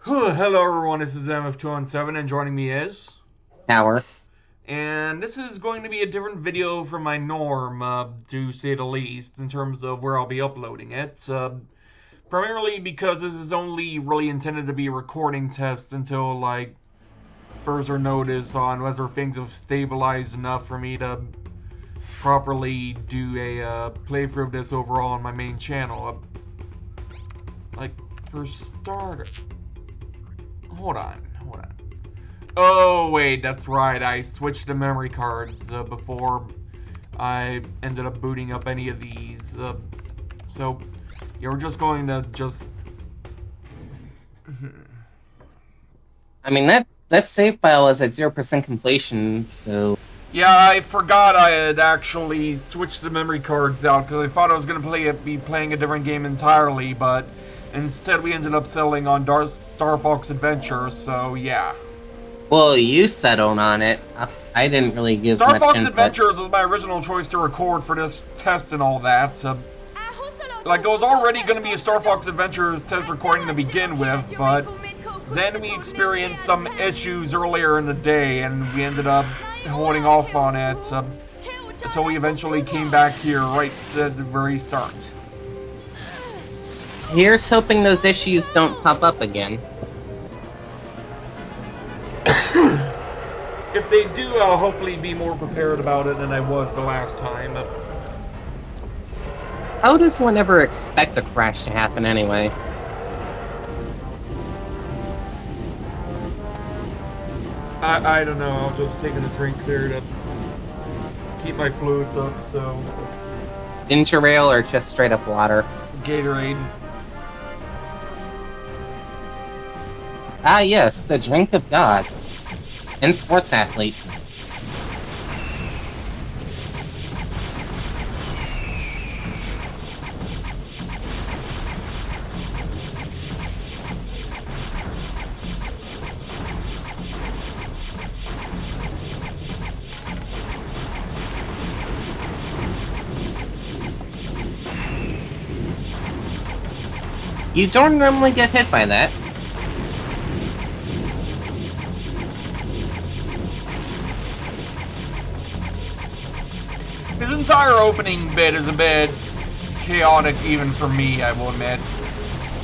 Hello everyone, this is MF217 and joining me is... Tower. And this is going to be a different video from my norm, to say the least, in terms of where I'll be uploading it. Primarily because this is only really intended to be a recording test until, like, further notice on whether things have stabilized enough for me to properly do a playthrough of this overall on my main channel. Like, for starter... Hold on. Oh, wait, that's right. I switched the memory cards before I ended up booting up any of these. So, yeah, we're just going to just... I mean, that save file is at 0% completion, so... Yeah, I forgot I had actually switched the memory cards out, because I thought I was going to be playing a different game entirely, but instead we ended up settling on Star Fox Adventure, so yeah. Well, you settled on it. I didn't really give Star much Fox input. Adventures was my original choice to record for this test and all that. Like, it was already going to be a Star Fox Adventures test recording to begin with, but then we experienced some issues earlier in the day, and we ended up holding off on it until we eventually came back here right at the very start. Here's hoping those issues don't pop up again. If they do, I'll hopefully be more prepared about it than I was the last time. How does one ever expect a crash to happen anyway? I don't know, I'll just take a drink there to keep my fluids up, so... Ginger ale or just straight up water? Gatorade. Ah yes, the drink of gods. And sports athletes. You don't normally get hit by that. His entire opening bit is a bit chaotic even for me, I will admit.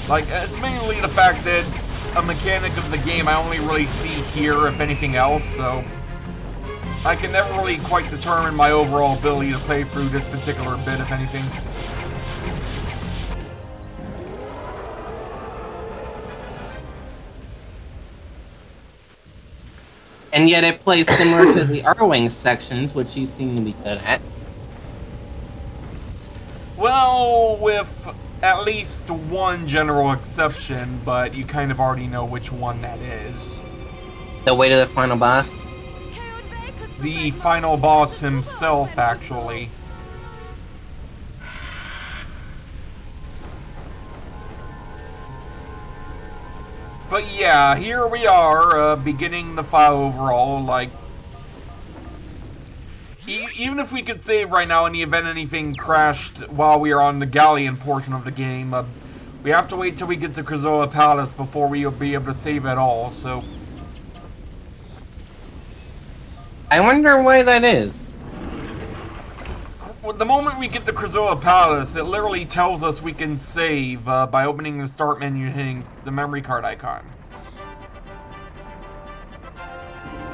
Like, it's mainly the fact that it's a mechanic of the game I only really see here, if anything else, so... I can never really quite determine my overall ability to play through this particular bit, if anything. And yet it plays similar to the R-Wing sections, which you seem to be good at. Well, with at least one general exception, but you kind of already know which one that is. The way to the final boss? The final boss himself, actually. But yeah, here we are, beginning the file overall, like... Even if we could save right now in the event anything crashed while we are on the Galleon portion of the game, we have to wait till we get to Krazoa Palace before we'll be able to save at all, so... I wonder why that is. The moment we get to Krazoa Palace, it literally tells us we can save by opening the start menu and hitting the memory card icon.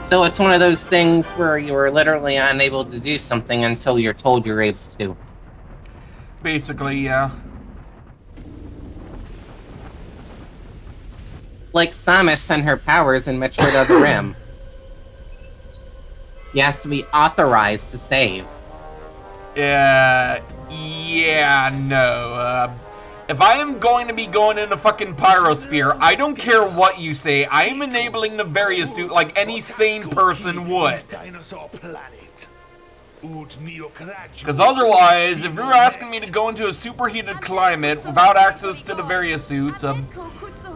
So it's one of those things where you are literally unable to do something until you're told you're able to. Basically, yeah. Like Samus and her powers in Metroid Other Rim. You have to be authorized to save. Yeah, no. If I am going to be going into fucking Pyrosphere, I don't care what you say. I am enabling the Various suit like any sane person would. Because otherwise, if you're asking me to go into a superheated climate without access to the Various suits,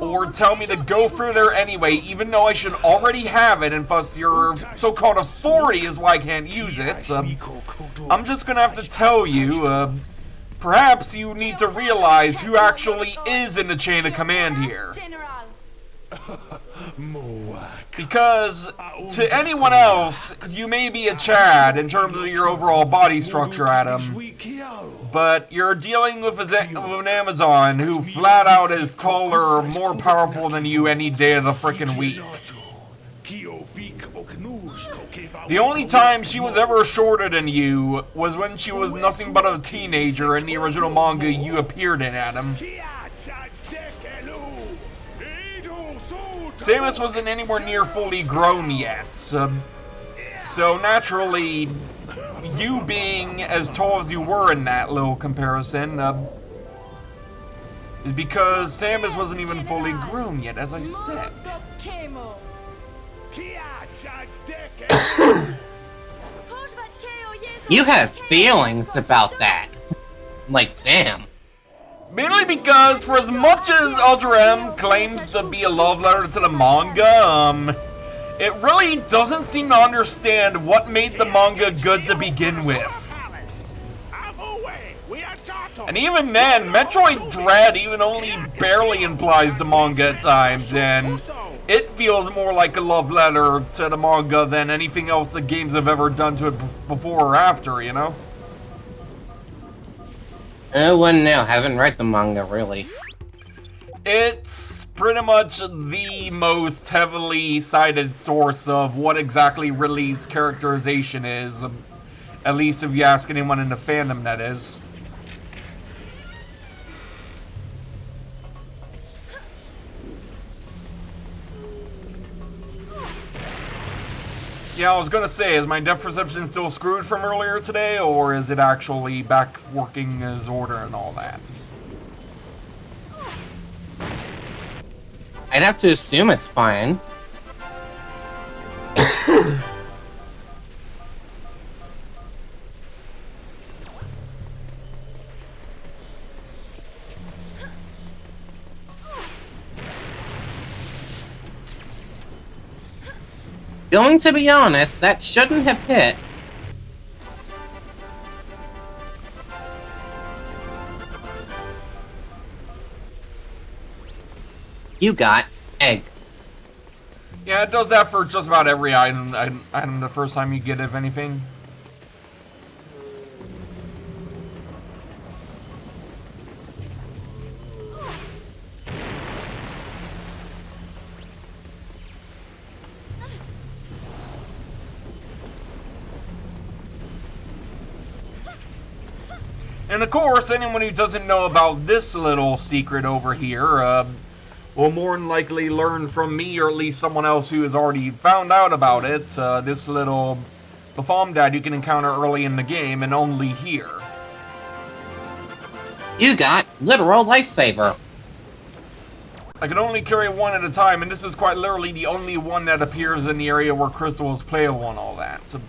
or tell me to go through there anyway, even though I should already have it, and plus your so-called authority is why I can't use it, I'm just gonna have to tell you, perhaps you need to realize who actually is in the chain of command here. Because to anyone else, you may be a Chad in terms of your overall body structure, Adam. But you're dealing with an Amazon who flat out is taller, more powerful than you any day of the frickin' week. The only time she was ever shorter than you was when she was nothing but a teenager in the original manga you appeared in, Adam. Samus wasn't anywhere near fully grown yet, so naturally, you being as tall as you were in that little comparison is because Samus wasn't even fully grown yet, as I said. You have feelings about that. Like, damn. Mainly because, for as much as Ultra M claims to be a love letter to the manga, it really doesn't seem to understand what made the manga good to begin with. And even then, Metroid Dread even only barely implies the manga at times, and it feels more like a love letter to the manga than anything else the games have ever done to it before or after, you know? I wouldn't know. Haven't read the manga, really. It's pretty much the most heavily cited source of what exactly Ridley's characterization is. At least if you ask anyone in the fandom, that is. Yeah, I was gonna say, is my depth perception still screwed from earlier today, or is it actually back working as order and all that? I'd have to assume it's fine. Going to be honest, that shouldn't have hit. You got egg. Yeah, it does that for just about every item the first time you get, if anything. And of course, anyone who doesn't know about this little secret over here will more than likely learn from me, or at least someone else who has already found out about it. This little Bafomdad you can encounter early in the game, and only here. You got literal lifesaver. I can only carry one at a time, and this is quite literally the only one that appears in the area where Crystal is playable and all that. So,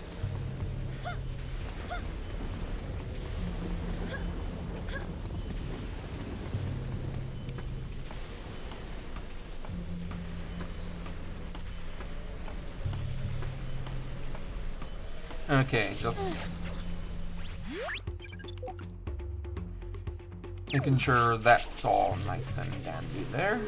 okay, just making sure that's all nice and dandy there.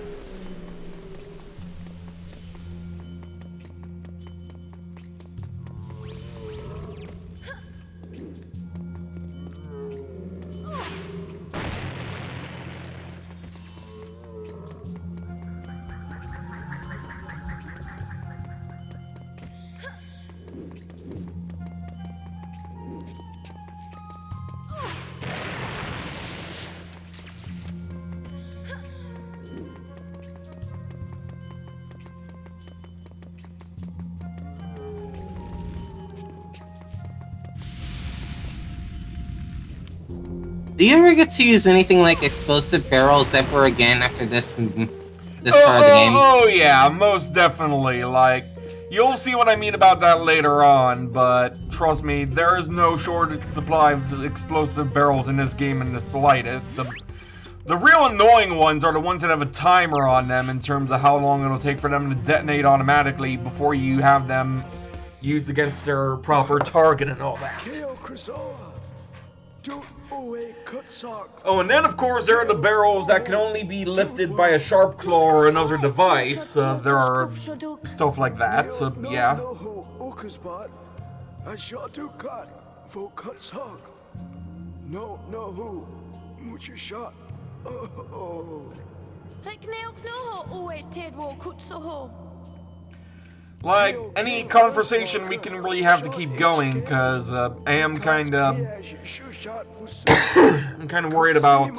Do you ever get to use anything like explosive barrels ever again after this part of the game? Oh yeah, most definitely. Like, you'll see what I mean about that later on, but trust me, there is no shortage supply of explosive barrels in this game in the slightest. The real annoying ones are the ones that have a timer on them in terms of how long it'll take for them to detonate automatically before you have them used against their proper target and all that. Oh, and then of course there are the barrels that can only be lifted by a sharp claw or another device. There are stuff like that, so yeah. Like, any conversation we can really have to keep going, because I am kind of... I'm kind of worried about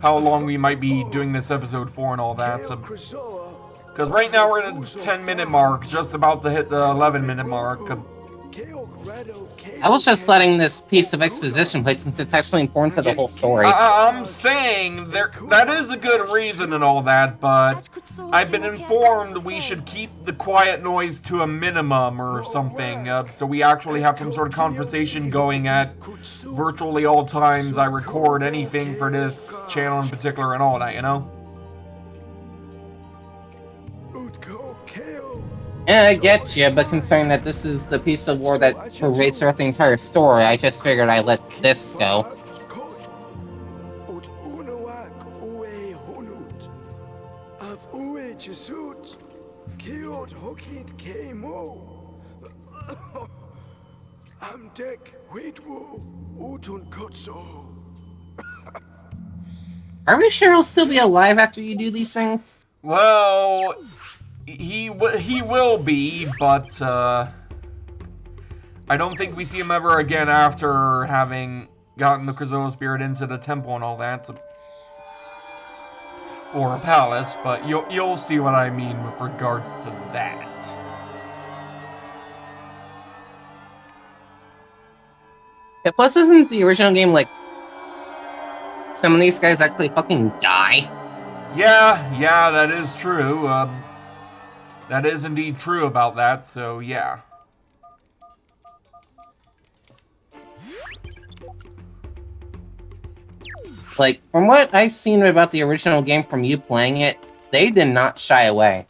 how long we might be doing this episode for and all that. Because right now we're at the 10-minute mark, just about to hit the 11-minute mark. I was just letting this piece of exposition play since it's actually important to the whole story. I'm saying that is a good reason and all that, but I've been informed we should keep the quiet noise to a minimum or something, so we actually have some sort of conversation going at virtually all times I record anything for this channel in particular and all that, you know? Yeah, I get you, but considering that this is the piece of lore that pervades throughout the entire story, I just figured I'd let this go. Are we sure he'll still be alive after you do these things? Well... He will be, but I don't think we see him ever again after having gotten the Krazoa spirit into the temple and all that, or a palace. But you'll see what I mean with regards to that. Yeah, plus, isn't the original game like some of these guys actually fucking die? Yeah, that is true. That is indeed true about that, so yeah. Like, from what I've seen about the original game from you playing it, they did not shy away.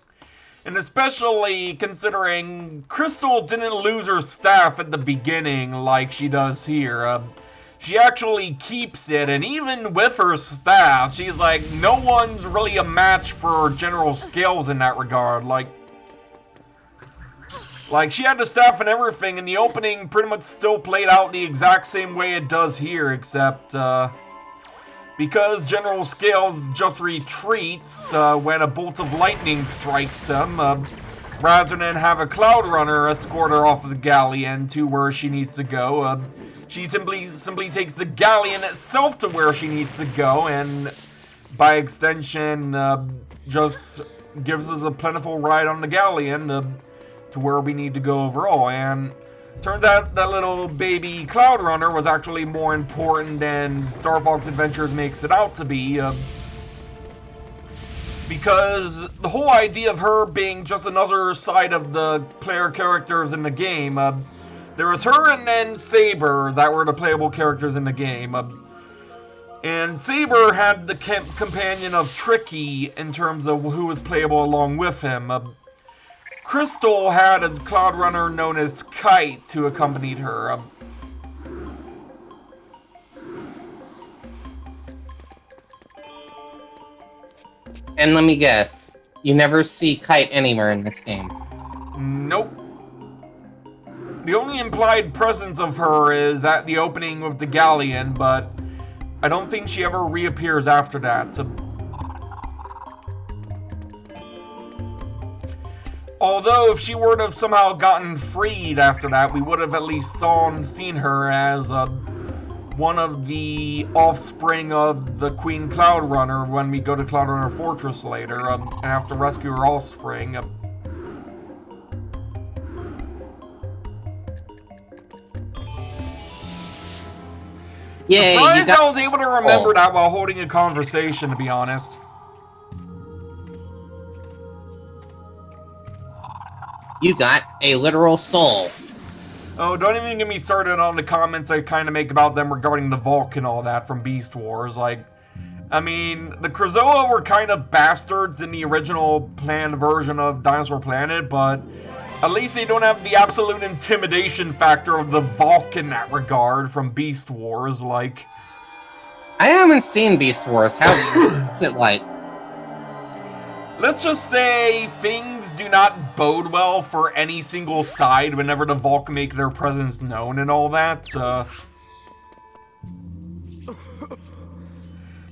And especially considering Crystal didn't lose her staff at the beginning like she does here. She actually keeps it, and even with her staff, she's like, no one's really a match for General Scales in that regard. Like, she had the staff and everything, and the opening pretty much still played out the exact same way it does here, except, because General Scales just retreats when a bolt of lightning strikes him, rather than have a Cloud Runner escort her off of the galleon to where she needs to go, she simply takes the galleon itself to where she needs to go, and by extension, just gives us a plentiful ride on the galleon, to where we need to go overall. And turns out that little baby Cloud Runner was actually more important than Star Fox Adventures makes it out to be, because the whole idea of her being just another side of the player characters in the game, there was her and then Saber that were the playable characters in the game, and Saber had the companion of Tricky in terms of who was playable along with him. Crystal had a Cloud Runner known as Kite who accompanied her. And let me guess, you never see Kite anywhere in this game. Nope. The only implied presence of her is at the opening of the galleon, but I don't think she ever reappears after that. Although, if she were to have somehow gotten freed after that, we would have at least seen her as one of the offspring of the Queen Cloud Runner when we go to Cloud Runner Fortress later, and have to rescue her offspring. Yeah, surprised I was able to remember that while holding a conversation, to be honest. You got a literal soul. Oh, don't even get me started on the comments I kind of make about them regarding the Vulk and all that from Beast Wars. Like, I mean, the Krazoa were kind of bastards in the original planned version of Dinosaur Planet, but At least they don't have the absolute intimidation factor of the Valk in that regard from Beast Wars, like... I haven't seen Beast Wars. What's it like? Let's just say things do not bode well for any single side whenever the Valk make their presence known and all that.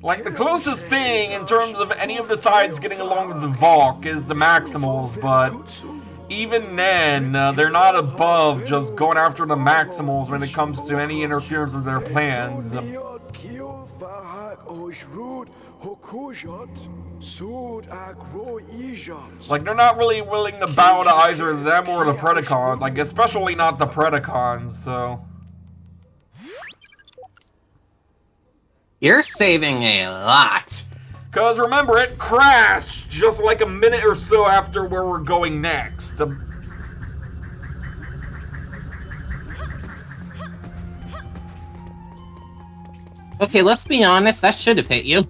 Like, the closest thing in terms of any of the sides getting along with the Valk is the Maximals, but even then, they're not above just going after the Maximals when it comes to any interference with their plans. Like, they're not really willing to bow to either them or the Predacons, like, especially not the Predacons, so... You're saving a lot. Because remember, it crashed just like a minute or so after where we're going next. Okay, let's be honest, that should have hit you.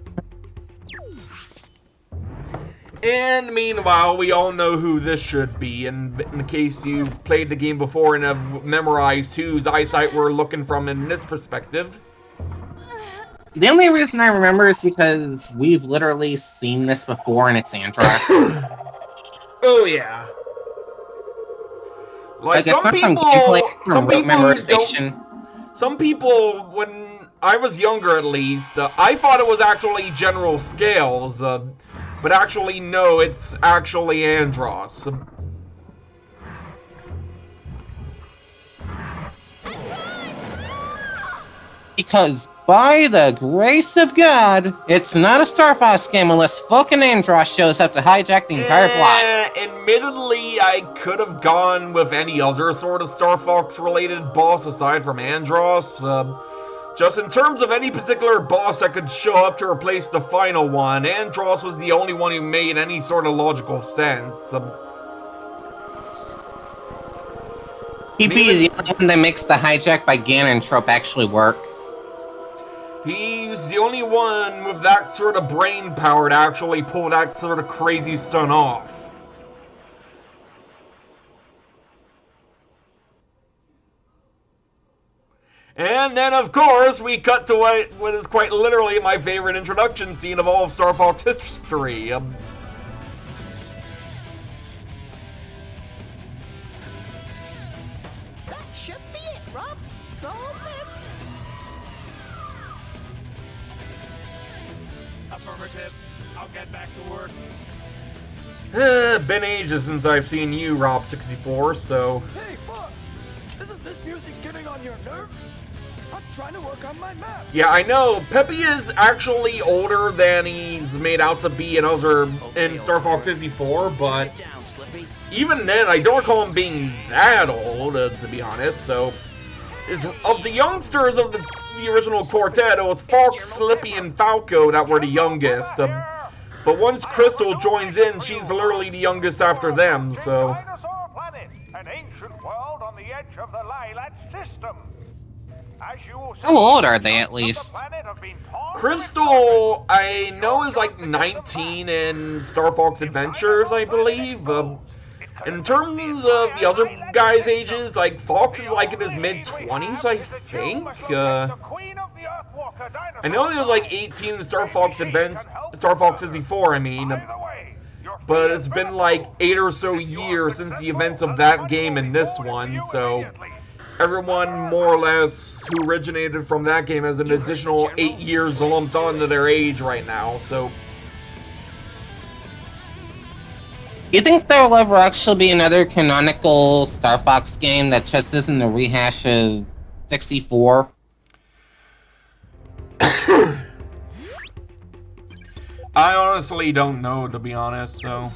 And meanwhile, we all know who this should be, and in case you played the game before and have memorized whose eyesight we're looking from in this perspective. The only reason I remember is because we've literally seen this before, and it's Andros. Oh yeah. Like some people, when I was younger at least, I thought it was actually General Scales, but actually no, it's actually Andros. Because, by the grace of God, it's not a Star Fox game unless fucking Andros shows up to hijack the entire plot. Admittedly, I could have gone with any other sort of Star Fox related boss aside from Andros. Just in terms of any particular boss that could show up to replace the final one, Andros was the only one who made any sort of logical sense. He'd be the only one that makes the hijack by Ganon trope actually work. He's the only one with that sort of brain power to actually pull that sort of crazy stunt off. And then, of course, we cut to what is quite literally my favorite introduction scene of all of Star Fox history. That should be it, Rob. Go it. Affirmative. I'll get back to work. Been ages since I've seen you, Rob64, so... Hey, Fox! Isn't this music getting on your nerves? I'm trying to work on my map. Yeah, I know. Peppy is actually older than he's made out to be in Star Fox 64, but even then, I don't recall him being that old, to be honest. So, of the youngsters of the original quartet, it was Fox, Slippy, and Falco that were the youngest. But once Crystal joins in, she's literally the youngest after them. So. An ancient world on the edge of the Lilat system. How old are they, at least? Crystal, I know, is like 19 in Star Fox Adventures, I believe. In terms of the other guys' ages, like, Fox is like in his mid-20s, I think. I know he was like 18 in Star Fox 64, I mean. But it's been like 8 or so years since the events of that game and this one, so... Everyone, more or less, who originated from that game has an additional 8 years lumped onto their age right now, so... You think there will ever actually be another canonical Star Fox game that just isn't a rehash of 64? I honestly don't know, to be honest, so...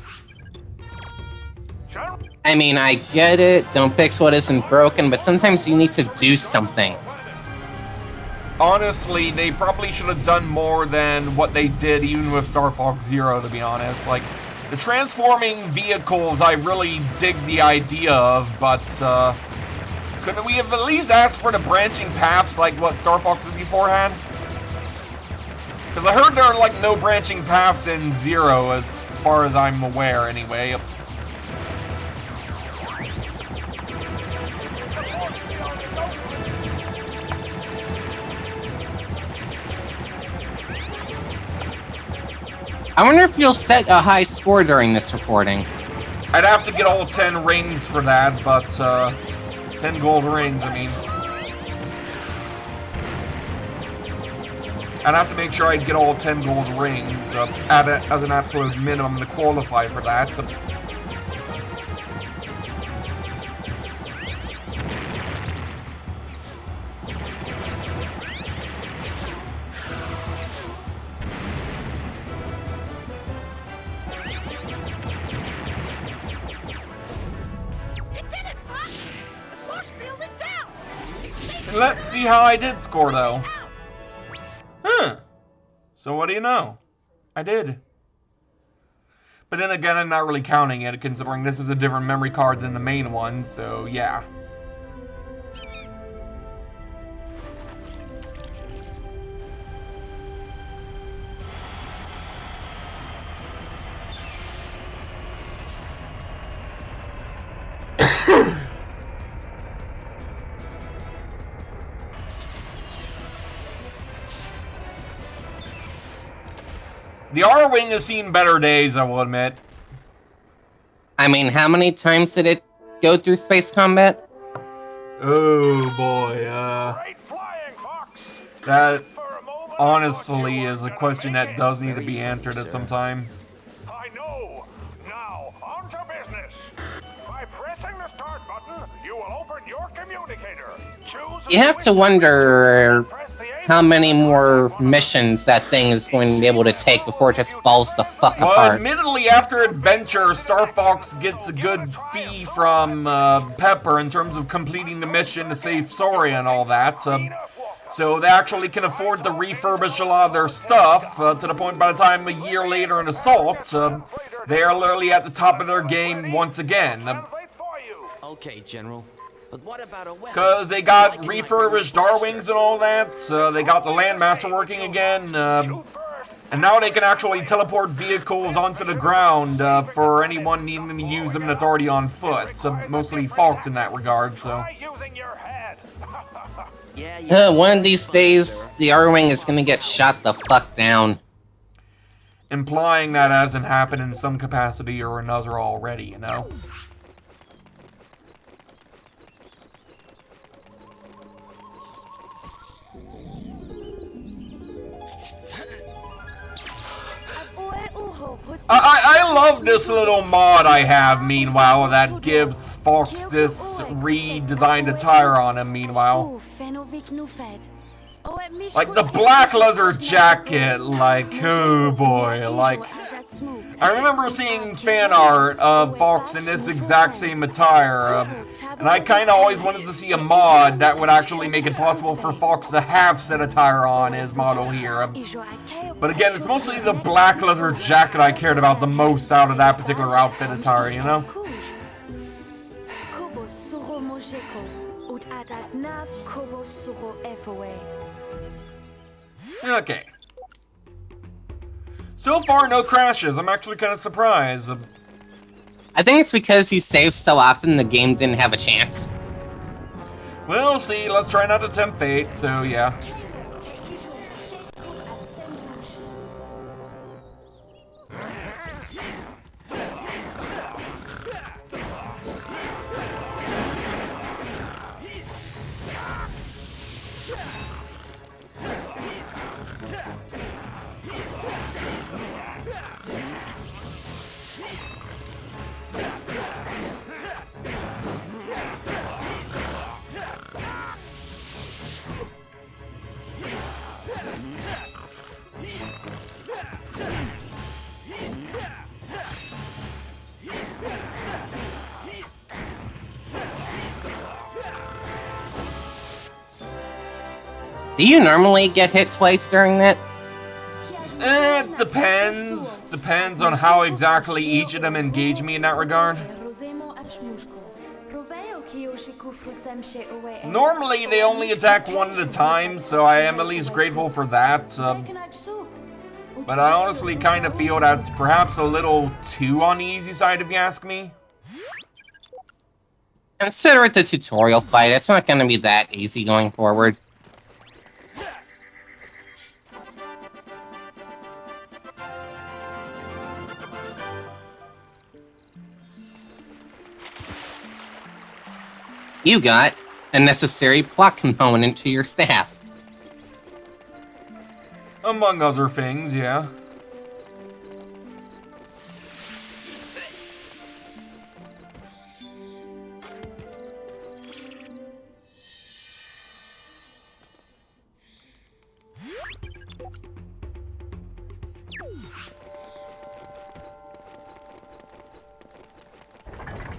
I mean, I get it, don't fix what isn't broken, but sometimes you need to do something. Honestly, they probably should have done more than what they did even with Star Fox Zero, to be honest. Like, the transforming vehicles, I really dig the idea of, but, couldn't we have at least asked for the branching paths like what Star Fox 64 had? Because I heard there are, like, no branching paths in Zero, as far as I'm aware, anyway. I wonder if you'll set a high score during this recording. I'd have to get all 10 rings for that, but 10 gold rings, I mean. I'd have to make sure I'd get all 10 gold rings as an absolute minimum to qualify for that. Let's see how I did score, though. Huh. So what do you know? I did. But then again, I'm not really counting it, considering this is a different memory card than the main one, so yeah. The R-Wing has seen better days, I will admit. I mean, how many times did it go through space combat? Oh boy, Great flying, Fox. that For a moment, honestly is a question that does need to be answered at some time. I know. Now, on to business. By pressing the start button, you will open your communicator. Choose You have to wonder how many more missions that thing is going to be able to take before it just falls the fuck Well, apart. admittedly, after Adventure, Star Fox gets a good fee from Pepper in terms of completing the mission to save Soria and all that. So they actually can afford to refurbish a lot of their stuff, to the point by the time a year later in Assault, they are literally at the top of their game once again. Okay, General. But what about a weapon? Because they got refurbished R-Wings and all that, they got the Landmaster working again, and now they can actually teleport vehicles onto the ground for anyone needing to use them that's already on foot. So mostly Fox in that regard, so. One of these days, the R-Wing is gonna get shot the fuck down. Implying that hasn't happened in some capacity or another already, you know? I love this little mod I have, meanwhile, that gives Fox this redesigned attire on him, meanwhile. Like the black leather jacket, like, oh boy, like... I remember seeing fan art of Fox in this exact same attire, and I kinda always wanted to see a mod that would actually make it possible for Fox to have said attire on his model here. But again, it's mostly the black leather jacket I cared about the most out of that particular outfit attire, you know? Okay. So far, no crashes. I'm actually kind of surprised. I think it's because you saved so often the game didn't have a chance. We'll see. Let's try not to tempt fate, so yeah. Do you normally get hit twice during that? It depends. Depends on how exactly each of them engage me in that regard. Normally, they only attack one at a time, so I am at least grateful for that. But I honestly kind of feel that's perhaps a little too on the easy side, if you ask me. Consider it the tutorial fight. It's not going to be that easy going forward. You got a necessary plot component to your staff. Among other things, yeah.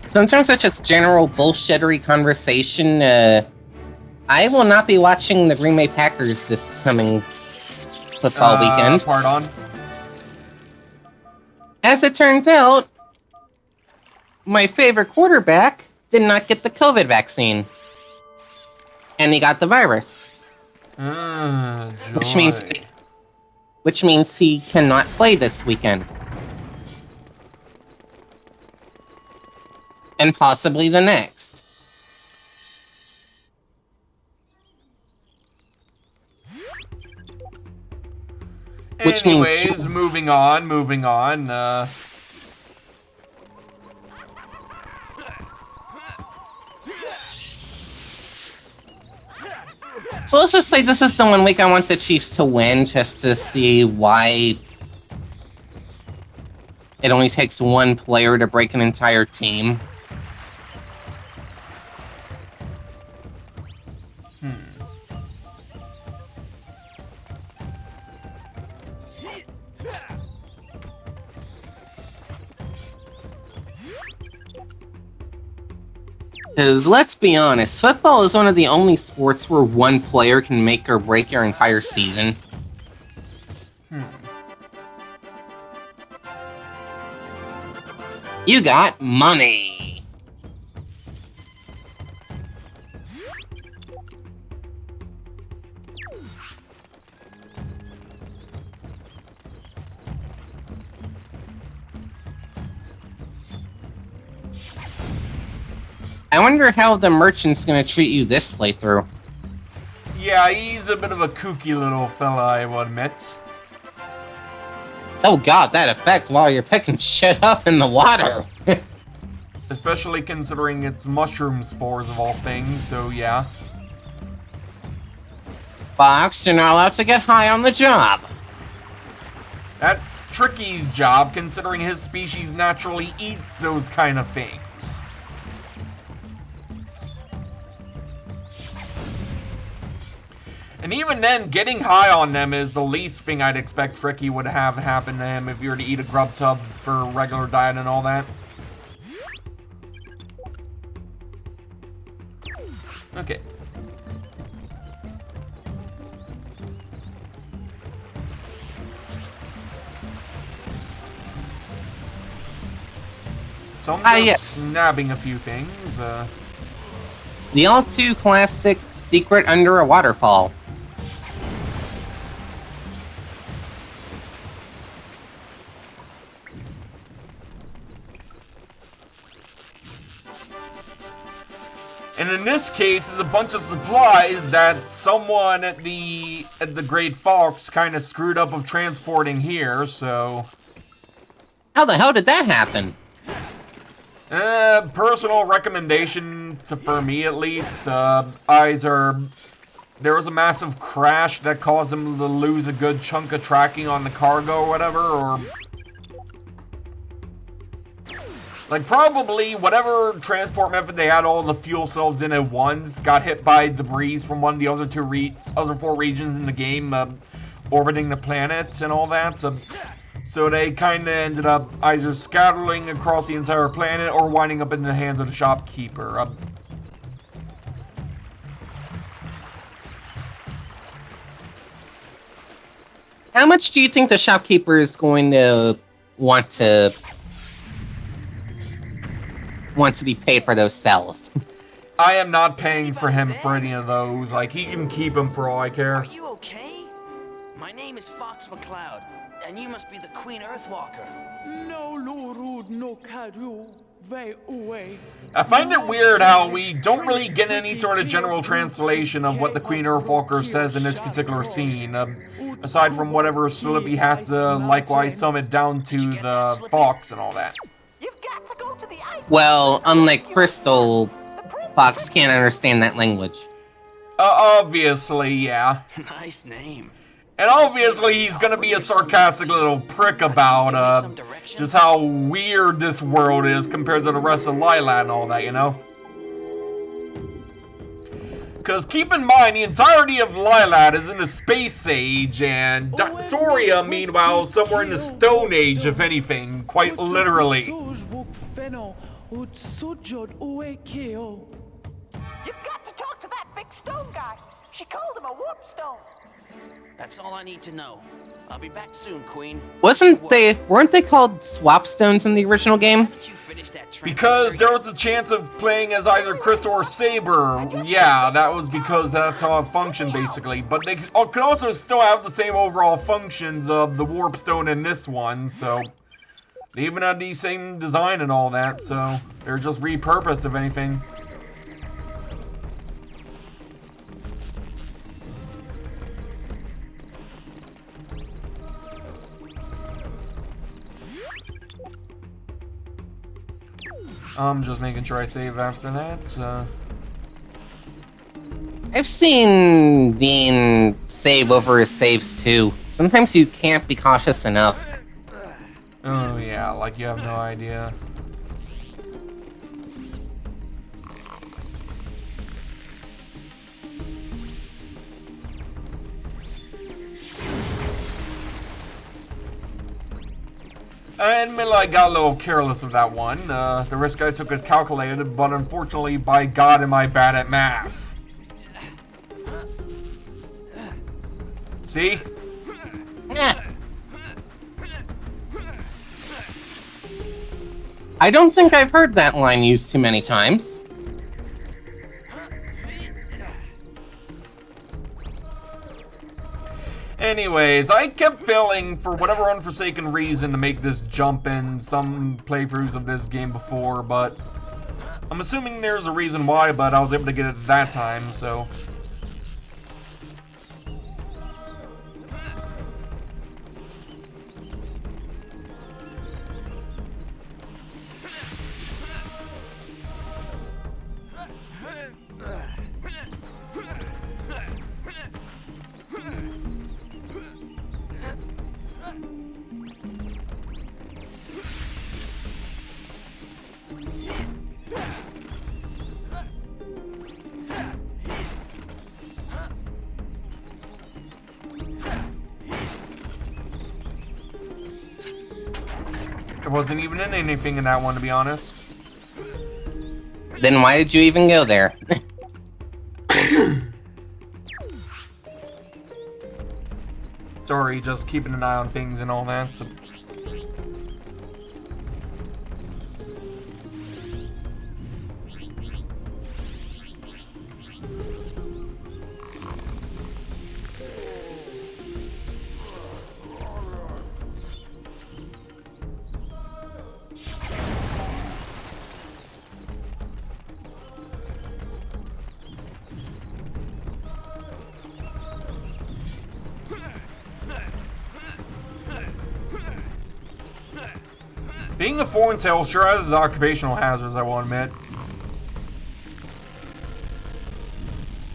So in terms of just general bullshittery conversation, I will not be watching the Green Bay Packers this coming football weekend. Pardon? As it turns out, my favorite quarterback did not get the COVID vaccine. And he got the virus. Which means he cannot play this weekend. And possibly the next. Which Anyways, means moving on. So let's just say this is the one week I want the Chiefs to win, just to see why it only takes one player to break an entire team. Because, let's be honest, football is one of the only sports where one player can make or break your entire season. You got money. I wonder how the merchant's gonna treat you this playthrough. Yeah, he's a bit of a kooky little fella, I will admit. Oh god, that effect while you're picking shit up in the water. Especially considering it's mushroom spores of all things, so yeah. Fox, you're not allowed to get high on the job. That's Tricky's job, considering his species naturally eats those kind of things. And even then, getting high on them is the least thing I'd expect Tricky would have happen to him if you were to eat a grub tub for regular diet and all that. Okay. So I'm just snapping a few things. The all-too classic secret under a waterfall. And in this case, it's a bunch of supplies that someone at the Great Fox kind of screwed up of transporting here, so... How the hell did that happen? Personal recommendation for me at least, there was a massive crash that caused them to lose a good chunk of tracking on the cargo or whatever, or... Like, probably whatever transport method they had all the fuel cells in at once got hit by debris from one of the other four regions in the game, orbiting the planet and all that. So they kind of ended up either scattering across the entire planet or winding up in the hands of the shopkeeper. How much do you think the shopkeeper is going to want to be paid for those cells? I am not paying for him for any of those. Like, he can keep them for all I care. Are you okay? My name is Fox McCloud, and you must be the Queen Earthwalker. I find it weird how we don't really get any sort of general translation of what the Queen Earthwalker says in this particular scene, aside from whatever Slippy has to likewise sum it down to the Fox and all that. You've got to go to the ice. Well, unlike Crystal, Fox can't understand that language. Obviously, yeah. Nice name. And obviously he's gonna be a sarcastic little prick about, just how weird this world is compared to the rest of Lilat and all that, you know? Because keep in mind, the entirety of Lilat is in the Space Age, and Soria, meanwhile, somewhere in the Stone Age, if anything, quite literally. You've got to talk to that big stone guy. She called him a warp stone. That's all I need to know. I'll be back soon, Queen. Weren't they called swap stones in the original game? Did you finish that Because there was a chance of playing as either Crystal or Saber. Yeah, that was because that's how it functioned, basically. But they could also still have the same overall functions of the warp stone in this one, so... They even had the same design and all that, so... They're just repurposed, if anything. I'm just making sure I save after that. I've seen Dean save over his saves too. Sometimes you can't be cautious enough. Oh yeah, like you have no idea. I admit I got a little careless with that one. The risk I took is calculated, but unfortunately, by God, am I bad at math. See? I don't think I've heard that line used too many times. Anyways, I kept failing for whatever unforsaken reason to make this jump in some playthroughs of this game before, but I'm assuming there's a reason why, but I was able to get it that time, so... There wasn't even in anything in that one, to be honest. Then why did you even go there? Sorry, just keeping an eye on things and all that. So. Being a foreign tail sure has its occupational hazards, I will admit.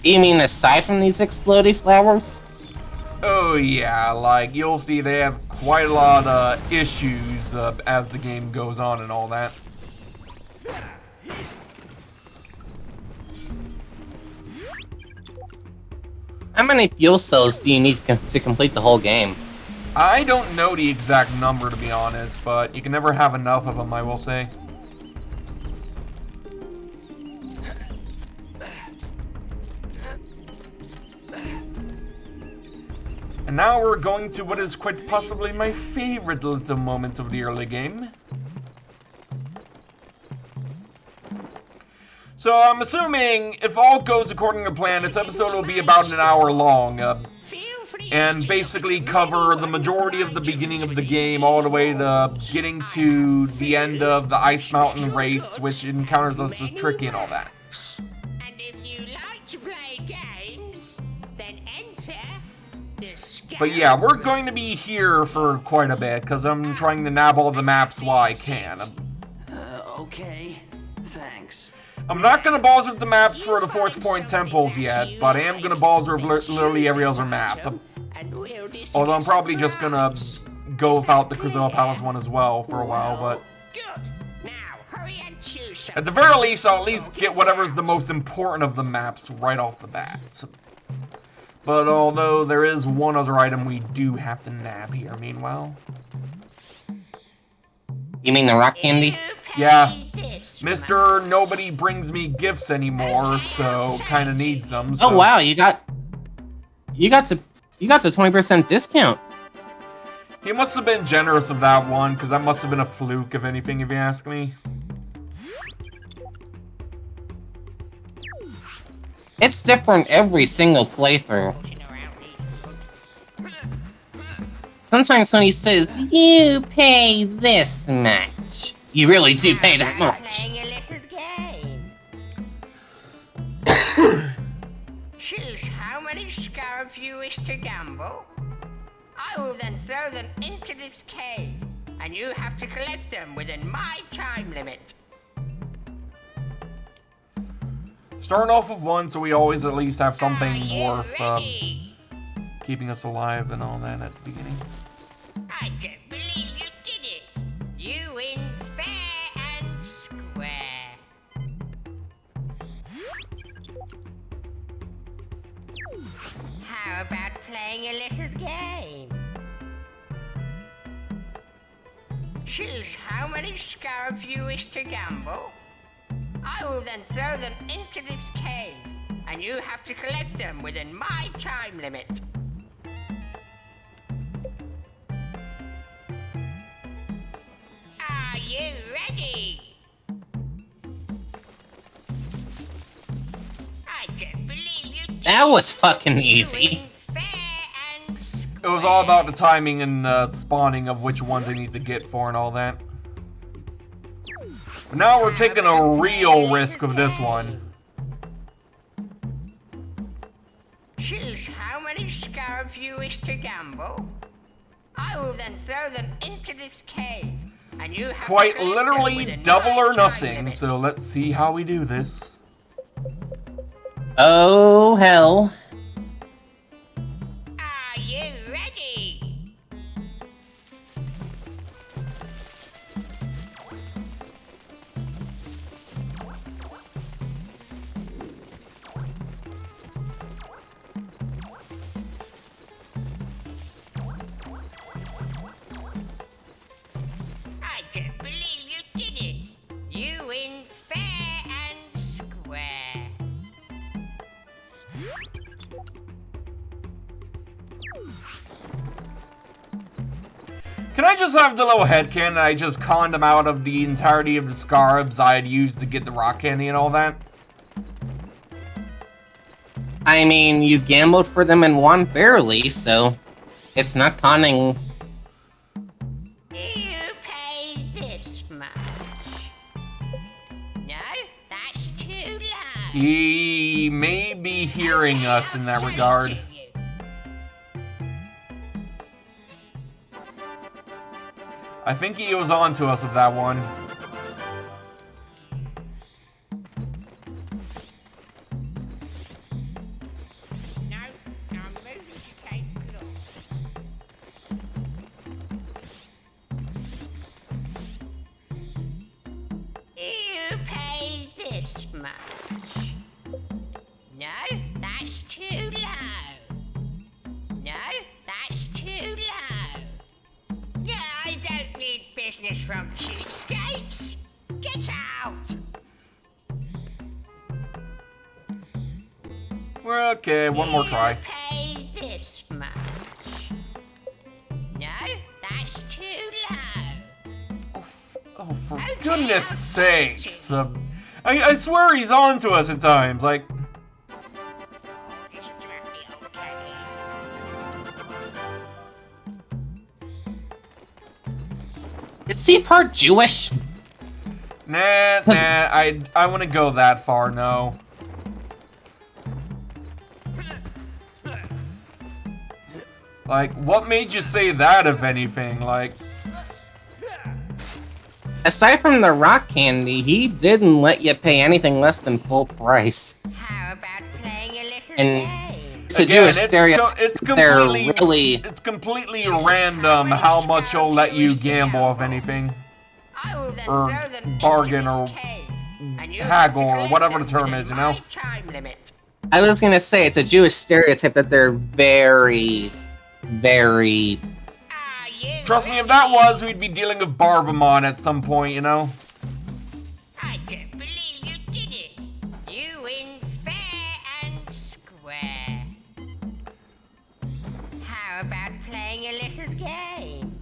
You mean aside from these explodey flowers? Oh yeah, like you'll see they have quite a lot of issues as the game goes on and all that. How many fuel cells do you need to complete the whole game? I don't know the exact number, to be honest, but you can never have enough of them, I will say. And now we're going to what is quite possibly my favorite little moment of the early game. So I'm assuming, if all goes according to plan, this episode will be about an hour long. And basically cover the majority of the beginning of the game all the way to getting to the end of the Ice Mountain race, which encounters us with Tricky and all that. And if you like to play games, then enter the But yeah, we're going to be here for quite a bit, because I'm trying to nab all the maps while I can. Okay, thanks. I'm not gonna bother with the maps for the Force Point temples yet, but I am gonna bother with literally every other map. Although I'm probably just gonna go without the Cruzella Palace one as well for a while, but Good. Now, hurry and choose some. at the very least, I'll at least get whatever's the most important of the maps right off the bat. But although there is one other item we do have to nab here, meanwhile. You mean the rock candy? Yeah, Mr. Nobody brings me gifts anymore, so kind of needs them. So. Oh wow, you got the 20% discount. He must have been generous of that one, because that must have been a fluke, if anything, if you ask me. It's different every single playthrough. Sometimes when he says, you pay this much, you really do pay that much. Playing a little game. Choose how many scarabs you wish to gamble. I will then throw them into this cave, and you have to collect them within my time limit. Starting off with one, so we always at least have something Are you worth ready? keeping us alive and all that at the beginning. I don't believe you did it. You win fair and square. How about playing a little game? Choose how many scarabs you wish to gamble. I will then throw them into this cave, and you have to collect them within my time limit. Are you ready? I don't believe you did. That was fucking You easy. win fair and It was all about the timing and spawning of which ones I need to get for and all that. But now we're taking a real risk of this one. Choose how many scarabs you wish to gamble. I will then throw them into this cave, and you have Quite to collect them literally within double my or time nothing, limit. so let's see how we do this. Oh hell. Are you ready? I don't believe you did it. You win fair and square. Can I just have the little headcanon I just conned him out of the entirety of the scarabs I had used to get the rock candy and all that? I mean, you gambled for them and won fairly, so it's not conning. You pay this much. No, that's too low. He may be hearing us in that regard. I think he was on to us with that one. No, I'm moving to Cape Claw. You pay this much. No, that's too low. No, that's too low. Yeah, I don't need business from cheapskates. Get out! We're okay, one more try. You pay this much. No, that's too low. Oh, for goodness sakes. I swear he's on to us at times, like... This is directly okay. Is he part Jewish? Nah, I wouldn't go that far, no. Like, what made you say that, if anything? Like, aside from the rock candy, he didn't let you pay anything less than full price. How about playing a little And game? it's a Jewish stereotype. It's They're completely, really it's completely random how much he'll let you gamble, if anything, I will then or throw them into bargain, this or cave, and you haggle, have to or whatever the collect term them is, you within know? my time limit. I was gonna say it's a Jewish stereotype that they're very, very. Are you Trust me, if ready? that was, we'd be dealing with Barbamon at some point, you know? I don't believe you did it. You win fair and square. How about playing a little game?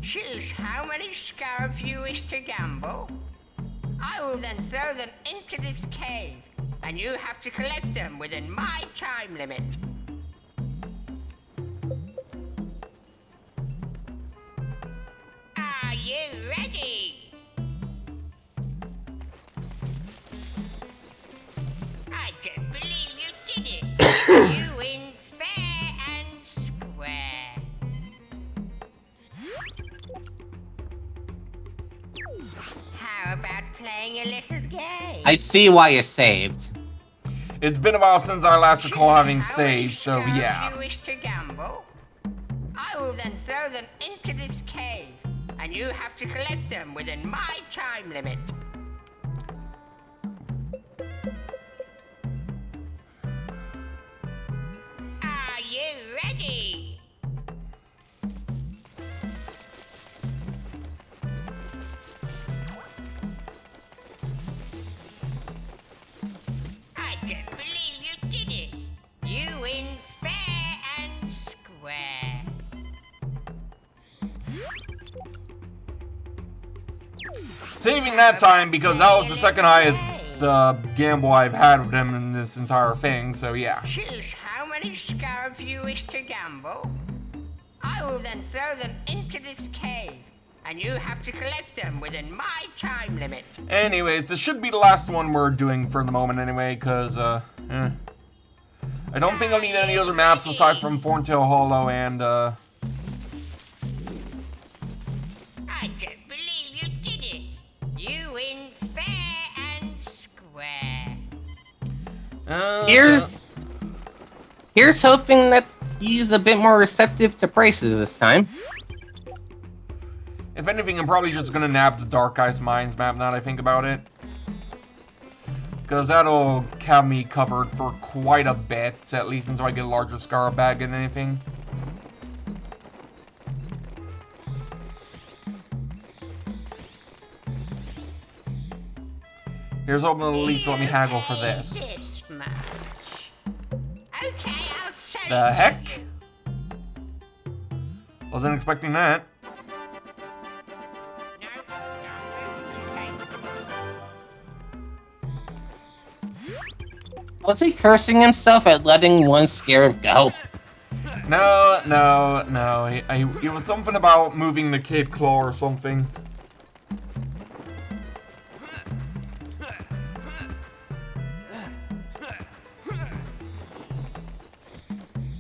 Choose how many scarabs you wish to gamble. I will then throw them into this cave, and you have to collect them within my time limit. Are you ready? I don't believe you did it. You win fair and square. How about playing a little game? I see why you saved. It's been a while since I last recall Choose having how many saved, so scarabs yeah. you wish to gamble. I will then throw them into this cave, and you have to collect them within my time limit. Are you ready? I don't believe you did it. You win fair and square. Saving that time because that was the second highest gamble I've had with him in this entire thing, so yeah. Choose how many scarabs you wish to gamble. I will then throw them into this cave, and you have to collect them within my time limit. Anyways, this should be the last one we're doing for the moment anyway, because, I don't think I'll need any other maps aside from Thorntail Hollow and, I don't believe you did it. You win fair and square. Here's hoping that he's a bit more receptive to prices this time. If anything, I'm probably just gonna nab the Dark Ice Mines map now that I think about it. Because that'll have me covered for quite a bit, at least until I get a larger Scarab bag and anything. Here's hoping at least let me haggle for this. This much. Okay, I'll show The you. heck? Wasn't expecting that. Was he cursing himself at letting one scarab go? No. It was something about moving the Cape Claw or something.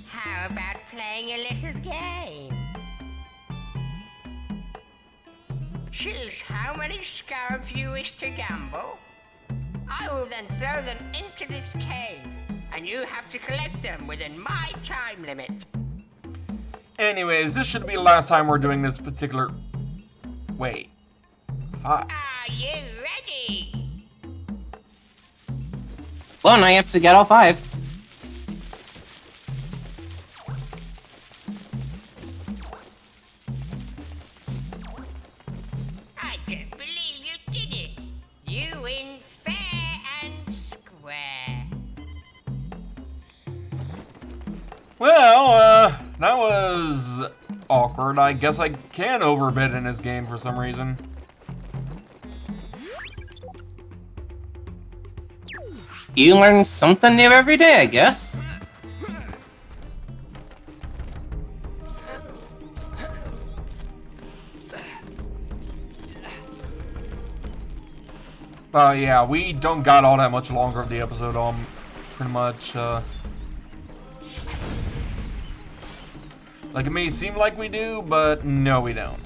How about playing a little game? Choose how many scarabs you wish to gamble. I will then throw them into this cave, and you have to collect them within my time limit. Anyways, this should be the last time we're doing this particular... Wait. 5. Are you ready? Well, now you have to get all 5. I don't believe you did it. You win fair and square. Well, that was awkward. I guess I can overbid in this game for some reason. You learn something new every day, I guess. Yeah, we don't got all that much longer of the episode on, pretty much, like, it may seem like we do, but no, we don't.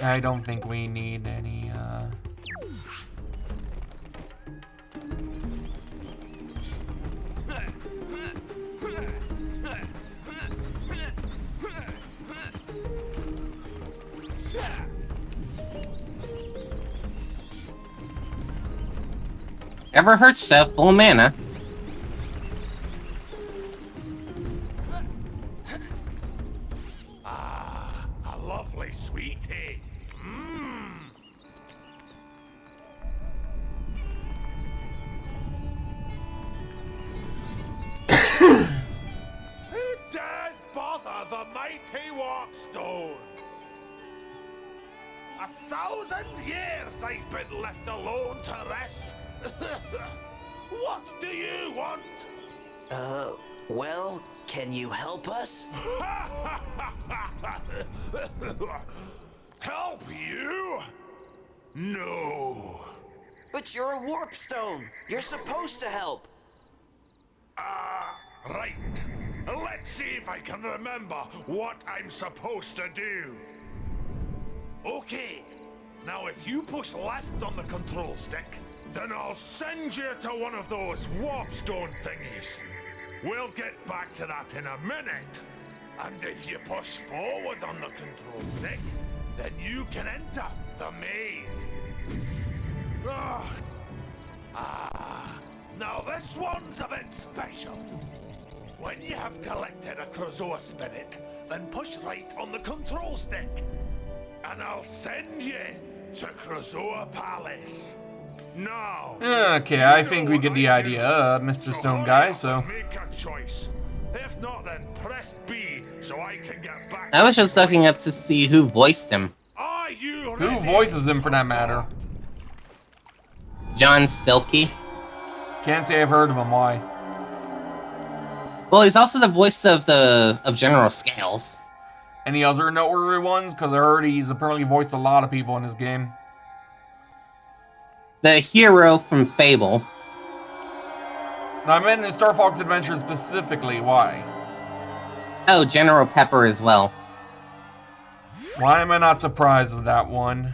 I don't think we need any, Ever heard Seth full mana? A lovely sweetie. Who dares bother the mighty Warpstone? 1,000 years I've been left alone to rest. What do you want? Well, can you help us? Help you? No. But you're a Warpstone. You're supposed to help. Right. Let's see if I can remember what I'm supposed to do. Okay. Now, if you push left on the control stick, then I'll send you to one of those Warpstone thingies. We'll get back to that in a minute. And if you push forward on the control stick, then you can enter the maze. Now this one's a bit special. When you have collected a Krazoa spirit, then push right on the control stick. And I'll send you to Krazoa Palace. Now. Okay, I think we get the idea, Mr. Stone Guy, so... Make a choice. If not, then press B so I can get back. I was just looking up to see who voiced him. Are you Who ready? voices him for that matter? John Silky. Can't say I've heard of him, why? Well, he's also the voice of General Scales. Any other noteworthy ones? Because I heard he's apparently voiced a lot of people in this game. The hero from Fable. No, I meant in Star Fox Adventure specifically, why? Oh, General Pepper as well. Why am I not surprised with that one?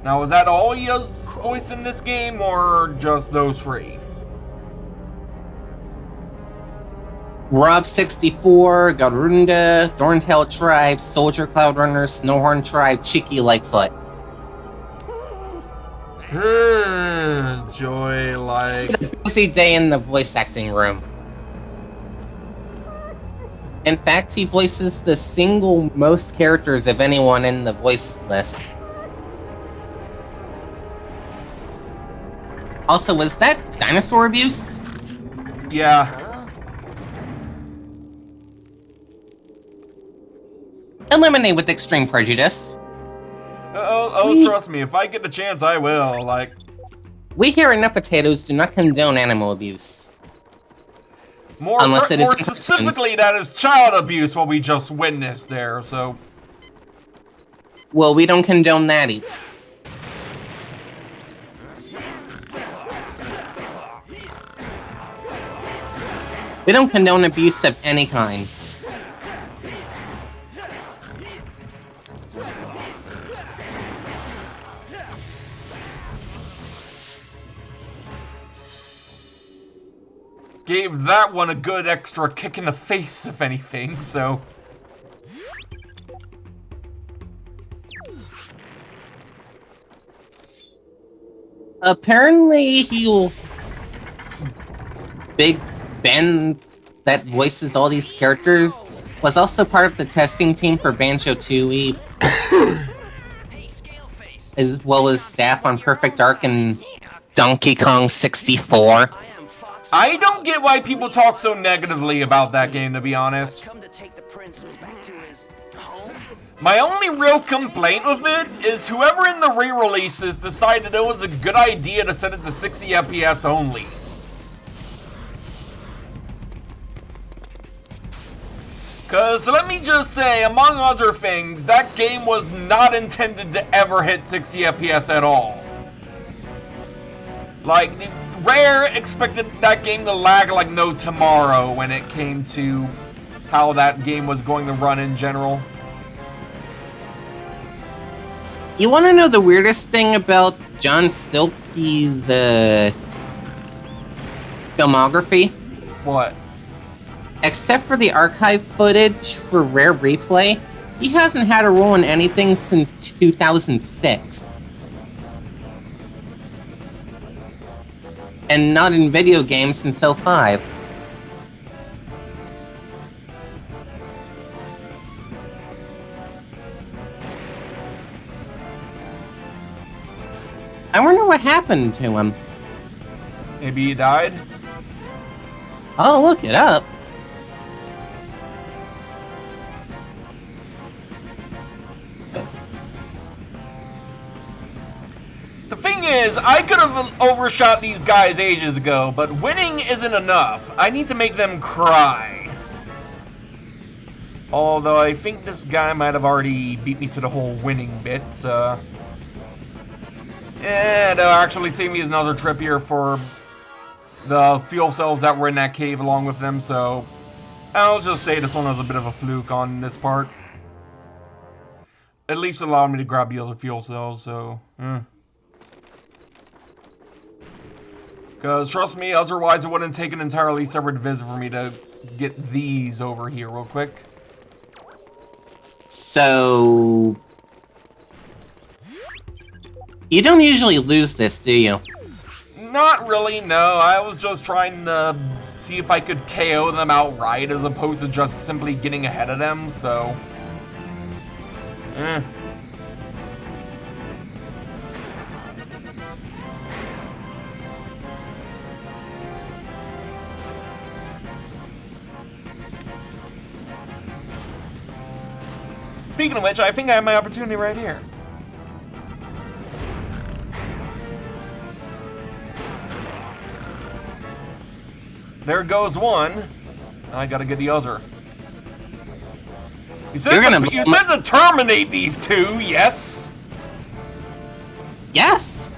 Now, is that all he has voiced in this game, or just those three? Rob64, Garunda, Thorntail Tribe, Soldier Cloud Runner, Snowhorn Tribe, Cheeky Lightfoot. Joy like... A busy day in the voice acting room. In fact, he voices the single most characters of anyone in the voice list. Also, was that dinosaur abuse? Yeah. Eliminate with extreme prejudice. Trust me, if I get the chance, I will, like... We here at Nut Potatoes do not condone animal abuse. More specifically, that is child abuse, what we just witnessed there, so... Well, we don't condone that either. We don't condone abuse of any kind. Gave that one a good extra kick in the face, if anything, so... Apparently, Big Ben, that voices all these characters, was also part of the testing team for Banjo-Tooie, as well as staff on Perfect Dark and Donkey Kong 64. I don't get why people talk so negatively about that game, to be honest. Come to take the prince back to his home? My only real complaint with it is whoever in the re-releases decided it was a good idea to set it to 60 FPS only. Cause let me just say, among other things, that game was not intended to ever hit 60 FPS at all. Like, Rare expected that game to lag like no tomorrow when it came to how that game was going to run in general. You want to know the weirdest thing about John Silkey's filmography? What? Except for the archive footage for Rare Replay, he hasn't had a role in anything since 2006. And not in video games since 05. I wonder what happened to him. Maybe he died? I'll look it up. The thing is, I could have overshot these guys ages ago, but winning isn't enough. I need to make them cry. Although I think this guy might have already beat me to the whole winning bit. And it'll actually save me another trip here for the fuel cells that were in that cave along with them, so I'll just say this one was a bit of a fluke on this part. At least allowed me to grab the other fuel cells, so... Because, trust me, otherwise it wouldn't take an entirely separate visit for me to get these over here real quick. So... You don't usually lose this, do you? Not really, no. I was just trying to see if I could KO them outright as opposed to just simply getting ahead of them, so... Speaking of which, I think I have my opportunity right here. There goes one. I gotta get the other. You said to terminate these two, yes? Yes!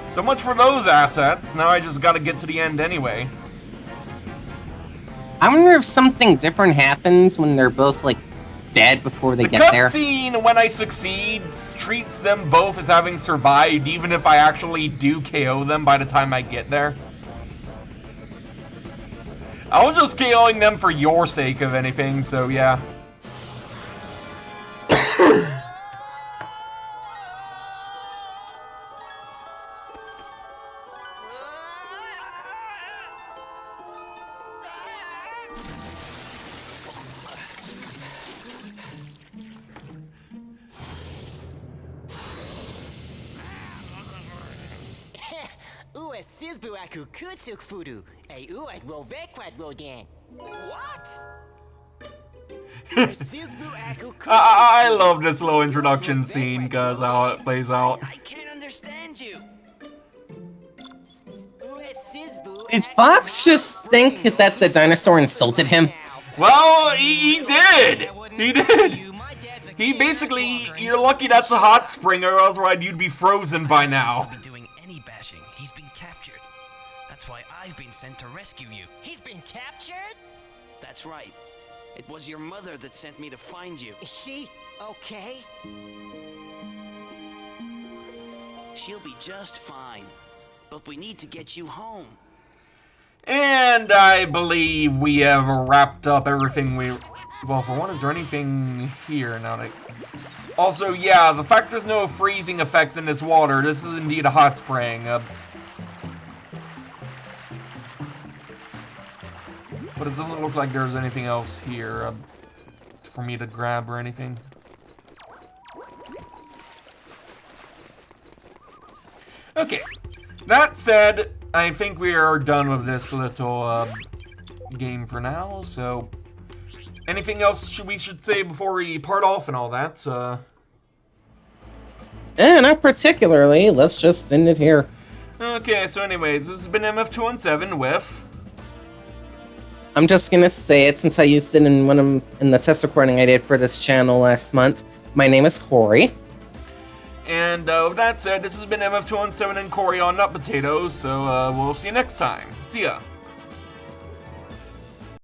So much for those assets. Now I just gotta get to the end anyway. I wonder if something different happens when they're both, like, dead before they get there. The cutscene, when I succeed, treats them both as having survived, even if I actually do KO them by the time I get there. I was just KOing them for your sake, if anything, so yeah. What? I love this little introduction scene because how it plays out. I can't understand you. Did Fox just think that the dinosaur insulted him? Well, he did! He did! He basically, you're lucky that's a hot spring or otherwise you'd be frozen by now. He's been doing any bashing. He's been captured. That's why I've been sent to rescue you. He's been captured? That's right. It was your mother that sent me to find you. Is she okay? She'll be just fine. But we need to get you home. And I believe we have wrapped up everything we... Well, for one, is there anything here now that... Also, yeah, the fact there's no freezing effects in this water, this is indeed a hot spring. But it doesn't look like there's anything else here for me to grab or anything. Okay, that said, I think we are done with this little game for now, so... Anything else we should say before we part off and all that? Not particularly. Let's just end it here. Okay, so anyways, this has been MF217 with... I'm just gonna say it since I used it in the test recording I did for this channel last month. My name is Cory. And with that said, this has been MF217 and Cory on Nut Potatoes, so we'll see you next time. See ya.